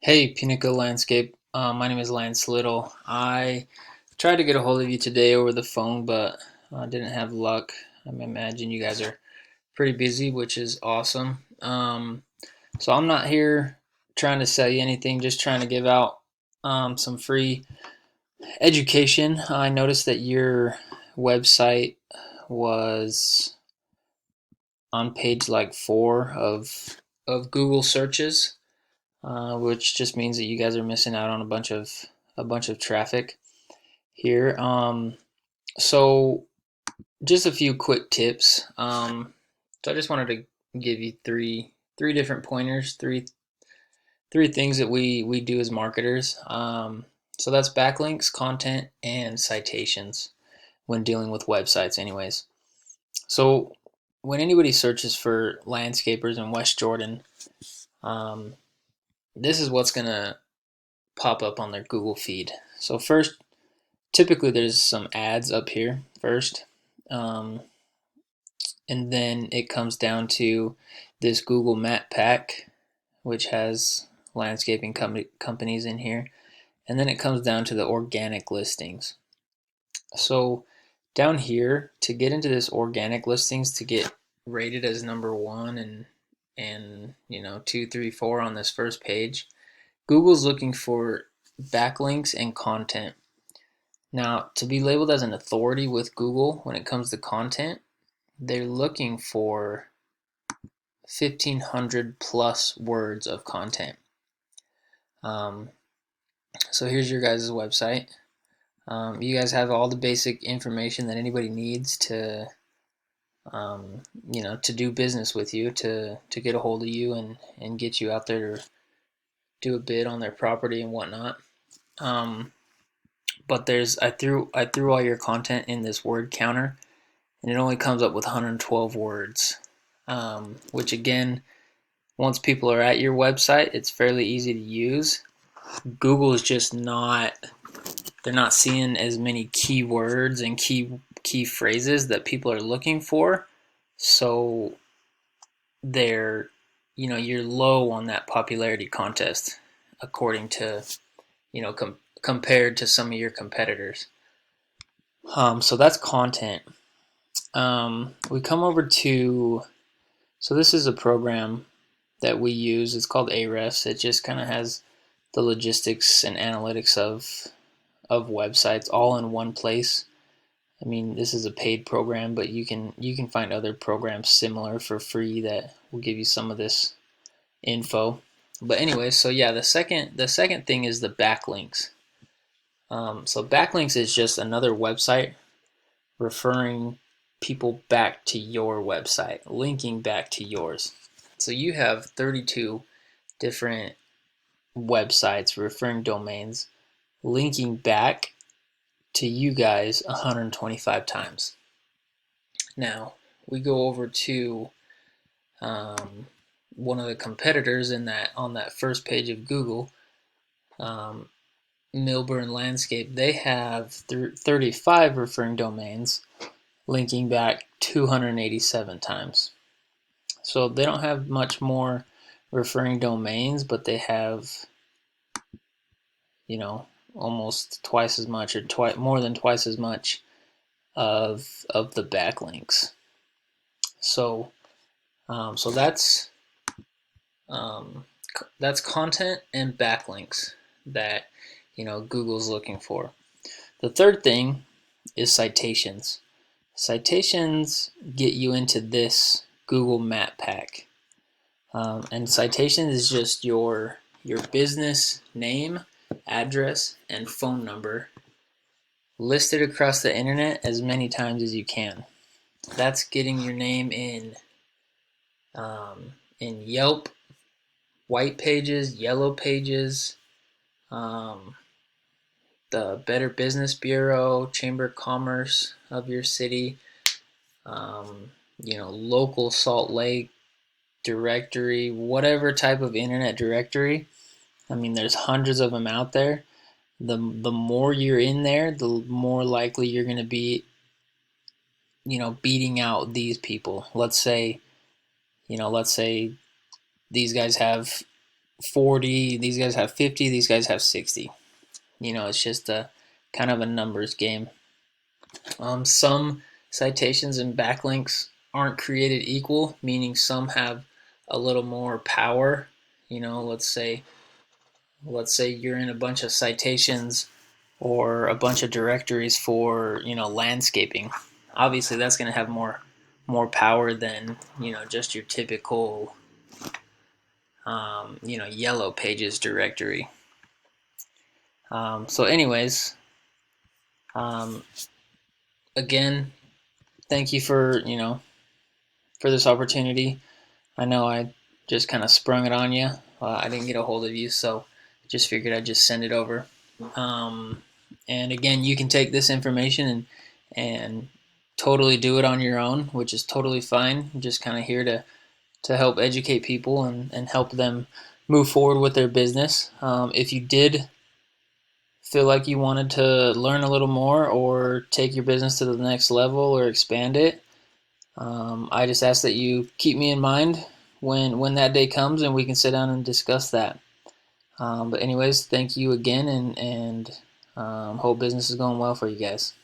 Hey, Pinnacle Landscape. My name is Lance Little. I tried to get a hold of you today over the phone, but didn't have luck. I imagine you guys are pretty busy, which is awesome. So I'm not here trying to sell you anything, just trying to give out some free education. I noticed that your website was on page like 4 of Google searches, which just means that you guys are missing out on a bunch of traffic here. So just a few quick tips. So I just wanted to give you three different pointers, three things that we do as marketers. So that's backlinks, content, and citations when dealing with websites, anyways. So when anybody searches for landscapers in West Jordan, um, this is what's gonna pop up on their Google feed. So first, typically there's some ads up here first, um, and then it comes down to this Google Map Pack, which has landscaping companies in here, and then it comes down to the organic listings. So down here, to get into this organic listings, to get rated as number one and two, three, four on this first page, Google's looking for backlinks and content. Now, to be labeled as an authority with Google when it comes to content, they're looking for 1,500 plus words of content. Um, so here's your guys' website. You guys have all the basic information that anybody needs to, to do business with you, to get a hold of you and get you out there to do a bid on their property and whatnot. But I threw all your content in this word counter, and it only comes up with 112 words, which again, once people are at your website, it's fairly easy to use. Google is just they're not seeing as many keywords and key phrases that people are looking for, so you're low on that popularity contest according to compared to some of your competitors. So that's content. We come over to, so this is a program that we use. It's called Ahrefs. It just kind of has the logistics and analytics of websites all in one place. I mean, this is a paid program, but you can find other programs similar for free that will give you some of this info. But anyway, so yeah, the second thing is the backlinks. So backlinks is just another website referring people back to your website, linking back to yours. So you have 32 different websites, referring domains, linking back to you guys 125 times. Now, we go over to one of the competitors on that first page of Google, Milburn Landscape. They have 35 referring domains, linking back 287 times. So they don't have much more referring domains, but they have, almost twice as much, or more than twice as much of the backlinks. So so um, that's content and backlinks that Google's looking for. The third thing is citations. Citations get you into this Google Map Pack, and citations is just your business name, address, and phone number listed across the internet as many times as you can. That's getting your name in Yelp, white pages, yellow pages, um, the Better Business Bureau, Chamber of Commerce of your city, local Salt Lake directory, whatever type of internet directory. I mean, there's hundreds of them out there. The more you're in there, the more likely you're going to be, beating out these people. Let's say these guys have 40, these guys have 50, these guys have 60. It's just a kind of a numbers game. Some citations and backlinks aren't created equal, meaning some have a little more power. Let's say you're in a bunch of citations or a bunch of directories for landscaping. Obviously, that's going to have more power than just your typical yellow pages directory. So, anyways, um, again, thank you for this opportunity. I know I just kind of sprung it on you. I didn't get a hold of you, so just figured I'd just send it over. Um, and again, you can take this information and totally do it on your own, which is totally fine. I'm just kind of here to help educate people and help them move forward with their business. If you did feel like you wanted to learn a little more or take your business to the next level or expand it, I just ask that you keep me in mind when that day comes and we can sit down and discuss that. But anyways, thank you again, and hope business is going well for you guys.